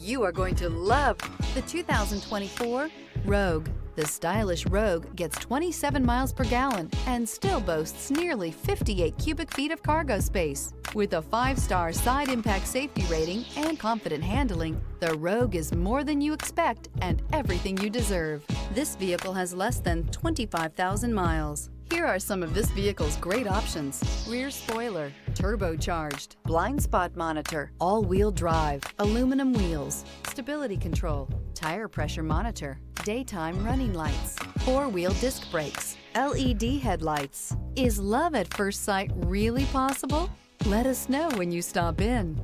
You are going to love the 2024 Rogue. The stylish Rogue gets 27 miles per gallon and still boasts nearly 58 cubic feet of cargo space. With a 5-star side impact safety rating and confident handling, the Rogue is more than you expect and everything you deserve. This vehicle has less than 25,000 miles. Here are some of this vehicle's great options: rear spoiler, turbocharged, blind spot monitor, all-wheel drive, aluminum wheels, stability control, tire pressure monitor, daytime running lights, 4-wheel disc brakes, LED headlights. Is love at first sight really possible? Let us know when you stop in.